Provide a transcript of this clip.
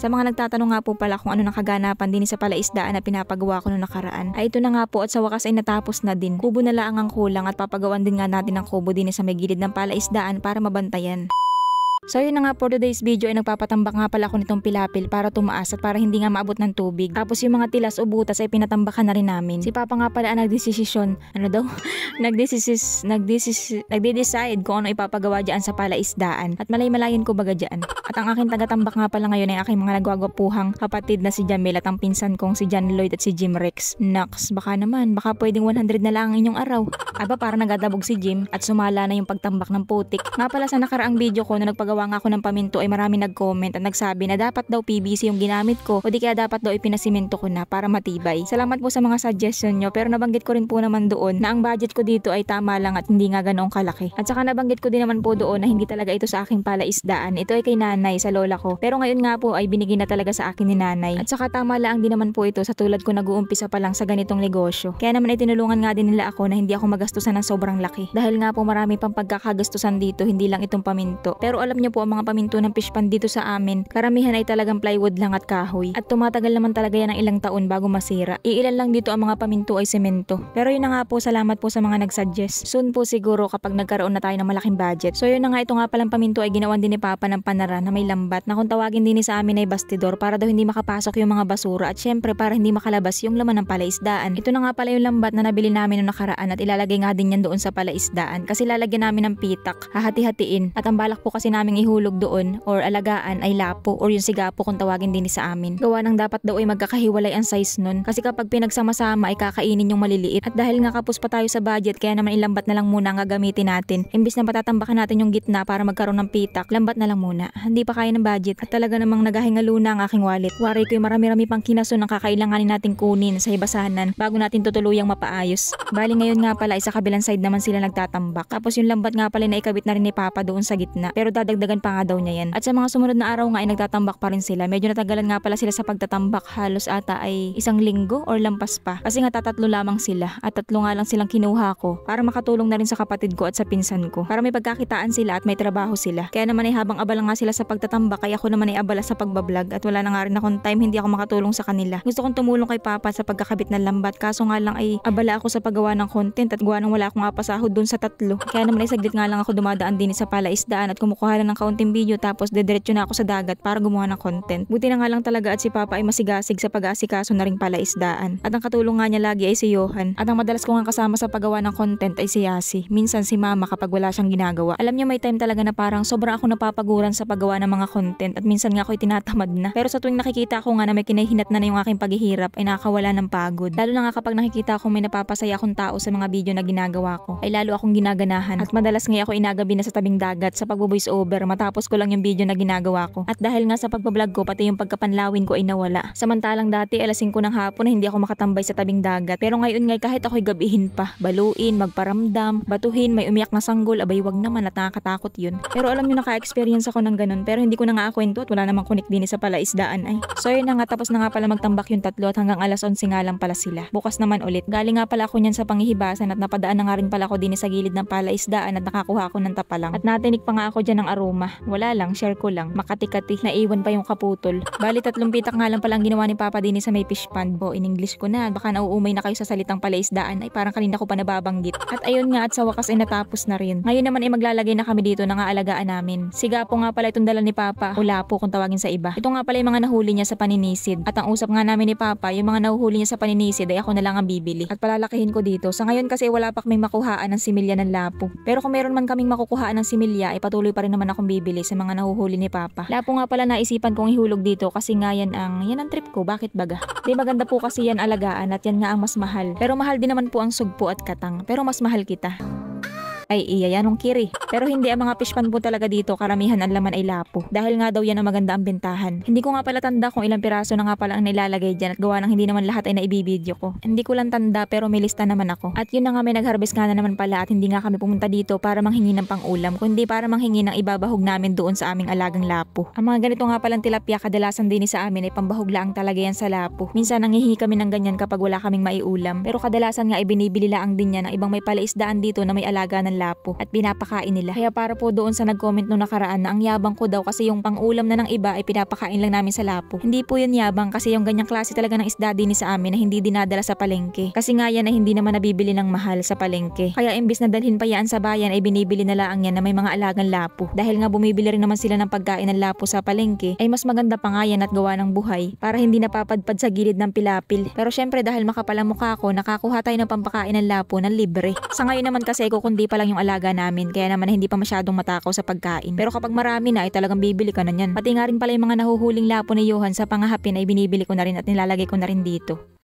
Sa mga nagtatanong nga po pala kung ano nakaganapan din sa palaisdaan na pinapagawa ko noong nakaraan, ay ito na nga po at sa wakas ay natapos na din. Kubo na lang ang kulang at papagawan din nga natin ang kubo din sa may gilid ng palaisdaan para mabantayan. So yun na nga for today's video ay nagpapatambak nga pala ako nitong pilapil para tumaas at para hindi nga maabot ng tubig. Tapos yung mga tilas o butas ay pinatambakan na rin namin. Si Papa nga pala ang nagdesisyon, ano daw? Nagde-decide kung ano ipapagawa dyan sa palaisdaan. At malay-malayan ko baga dyan. At ang aking tagatambak nga pala ngayon ay aking mga nagwagwapuhang kapatid na si Jamil at ang pinsan kong si John Lloyd at si Jim Rex. Naks, baka pwedeng 100 na lang ang inyong araw. Aba para nagadabog si Jim at sumala na yung pagtambak ng putik. Nga pala sa nakaraang video ko na nagpagawa nga ako ng paminto ay marami nag-comment at nagsabi na dapat daw PVC yung ginamit ko o di kaya dapat daw ipinasimento ko na para matibay. Salamat po sa mga suggestion nyo pero nabanggit ko rin po naman doon na ang budget ko dito ay tama lang at hindi nga ganoong kalaki. At saka nabanggit ko din naman po doon na hindi talaga ito sa aking palaisdaan. Ito ay kay nanay sa lola ko. Pero ngayon nga po ay binigay na talaga sa akin ni nanay. At saka tama lang din naman po ito sa tulad ko nag-uumpisa pa lang sa ganitong negosyo. Kaya naman ay tinulungan nga din nila ako na hindi ako magastusan ng sobrang laki. Dahil nga po marami pang pagkakagastusan dito, hindi lang itong paminto. Pero alam niyo po ang mga paminto ng fish pan dito sa amin, karamihan ay talagang plywood lang at kahoy. At tumatagal naman talaga yan ng ilang taon bago masira. Iilan lang dito ang mga paminto ay semento. Pero yun na nga po, salamat po sa mga nagsuggest. Soon po siguro kapag nagkaroon na tayo ng malaking budget. So yun na nga, ito nga palang paminto ay ginawan din ni Papa ng panara na may lambat na kung tawagin din sa amin ay bastidor para daw hindi makapasok yung mga basura at syempre para hindi makalabas yung laman ng palaisdaan. Ito na nga pala yung lambat na nabili namin noong nakaraan at ilalagay nga din yan doon sa palaisdaan kasi lalagyan namin ng pitak, hahati-hatiin at ang balak po kasi naming ihulog doon or alagaan ay lapo or yung sigapo kung tawagin din sa amin. Gawa ng dapat daw ay magkakahiwalay ang size nun kasi kapag pinagsama-sama ay kakainin yung maliliit at dahil nga kapos pa tayo sa budget kaya naman ilambat na lang muna ang gagamitin natin. Imbis na patatambakan natin yung gitna para magkaroon ng pitak, lambat na lang muna. Hindi pa kaya ng budget at talaga namang naghahingalo na ang aking wallet. Wari ko yung marami-rami pang kinaso ng kakailanganin nating kunin sa hibasanan bago natin tutuluyang mapaayos. Bali ngayon nga pala ay sa kabilang side naman sila nagtatambak. Tapos yung lambat nga pala na ikabit na rin ni Papa doon sa gitna pero dadagdagan pa nga daw niya yan. At sa mga sumunod na araw nga ay nagtatambak pa rin sila. Medyo natagalan nga pala sila sa pagtatambak. Halos ata ay 1 linggo or lampas pa. Kasi nga tatatlo lamang sila at 3 nga lang silang kinuha ko para makatulong na rin sa kapatid ko at sa pinsan ko. Para may pagkakitaan sila at may trabaho sila. Kaya naman ay habang abala nga sila sa pagtatambak kaya ako naman ay abala sa pagbablog at wala na nga rin akong time, hindi ako makatulong sa kanila. Gusto kong tumulong kay Papa sa pagkakabit ng lambat kaso nga lang ay abala ako sa paggawa ng content at gawa nang wala akong apasahod dun sa 3. Kaya naman ay saglit nga lang ako dumadaan din sa palaisdaan at kumukuha lang ng kaunting video tapos dediretso na ako sa dagat para gumawa ng content. Buti na nga lang talaga at si Papa ay masigasig sa pag-aasikaso na ring palaisdaan. At ang katulong nga niya lagi ay si Johan. At ang madalas ko nga kasama sa paggawa ng content ay si Yasi. Minsan si Mama kapag wala siyang ginagawa. Alam niyo may time talaga na parang sobrang ako napapaguran sa paggawa ng mga content at minsan nga ako'y tinatamad na. Pero sa tuwing nakikita ko nga na may kinahinat na yung aking paghihirap ay nakakawala ng pagod. Lalo na nga kapag nakikita ko may napapasaya akong tao sa mga video na ginagawa ko ay lalo akong ginaganahan. At madalas nga ako inagabi na sa tabing dagat sa pagbo-voice over matapos ko lang yung video na ginagawa ko. At dahil nga sa pagbablog ko pati yung pagkapanlawin ko ay nawala. Samantalang dati alas 5 ng hapon na hindi ako makatambay sa tabing dagat. Pero ngayon ngay kahit ako'y gabihin pa, baluin, magparamdam, batuhin, may umiyak na sanggol, abay wag naman at nakakatakot yun. Pero alam niyo naka-experience ako ng ganun pero hindi ko na nga kwento at wala namang kunik din sa palaisdaan ay. So yun na nga tapos na nga pala magtambak yung 3 at hanggang alas 11 nga lang pala sila. Bukas naman ulit. Galing nga pala ako niyan sa panghihibasan at napadaan na nga rin pala ako din sa gilid ng palaisdaan at nakakuha ako ng tapalang. At natinik pa nga ako dyan ng aroma. Wala lang, share ko lang. Makati-kati, naiwan pa yung kaputol. Bali 3 pitak nga lang palang ginawa ni Papa din sa may fish pond. O in English ko na, baka nauumay na kayo sa salitang palaisdaan ay parang kanina ko pa nababanggit. At ayun nga at sa wakas ay natapos na rin. Ngayon naman ay maglalagay na kami dito ng aalagaan namin. Sigapo nga pala itong dala ni Papa. O lapo kung tawagin sa iba. Ito nga pala yung mga nahuli niya sa paninisid. At ang usap nga namin ni Papa, yung mga nahuhuli niya sa paninisid ay ako na lang ang bibili. At palalakihin ko dito. Sa ngayon kasi wala pa kaming makuhaan ng similya ng lapo. Pero kung meron man kaming makukuhaan ng similya ay patuloy pa rin naman akong bibili sa mga nahuhuli ni Papa. Lapo nga pala naisipan kong ihulog dito kasi nga yan ang trip ko. Bakit baga? Di maganda po kasi yan alagaan at yan nga ang mas mahal. Pero mahal din naman po ang sugpo at katang. Pero mas mahal kita. Ay iya yanong kiri. Pero hindi ang mga fish pan po talaga dito karamihan ang laman ay lapo. Dahil nga daw yan ang maganda ang bentahan. Hindi ko nga pala tanda kung ilang piraso na nga pala ang nilalagay dyan at gawa ng hindi naman lahat ay naibibideo ko. Hindi ko lang tanda pero may lista naman ako. At yun na nga may nag-harvest nga na naman pala at hindi nga kami pumunta dito para manghingi ng pang-ulam kundi para manghingi ng ibabahog namin doon sa aming alagang lapo. Ang mga ganito nga palang tilapia kadalasan din sa amin ay pambahog lang talaga yan sa lapo. Minsan nanghihingi kami ng ganyan kapag wala kaming maiulam. Pero kadalasan nga ibinibili lang din yan ng ibang may palaisdaan dito na may alaga ng lapo at pinapakain nila. Kaya para po doon sa nag-comment nung nakaraan na ang yabang ko daw kasi yung pang-ulam na ng iba ay pinapakain lang namin sa lapo. Hindi po yun yabang kasi yung ganyang klase talaga ng isda din sa amin na hindi dinadala sa palengke. Kasi nga yan ay hindi naman nabibili ng mahal sa palengke. Kaya imbis na dalhin pa yan sa bayan ay binibili na lang yan na may mga alagang lapo. Dahil nga bumibili rin naman sila ng pagkain ng lapo sa palengke ay mas maganda pa nga yan at gawa ng buhay para hindi napapadpad sa gilid ng pilapil. Pero syempre dahil makapal ang mukha ko, nakakuha tayo ng pampakain ng lapo ng libre. Sa ngayon naman kasi kukundi pa lang yung alaga namin kaya naman hindi pa masyadong matakaw sa pagkain. Pero kapag marami na ay talagang bibili ka na yan. Pati nga rin pala yung mga nahuhuling lapo ni Johan sa pangahapin ay binibili ko na rin at nilalagay ko na rin dito.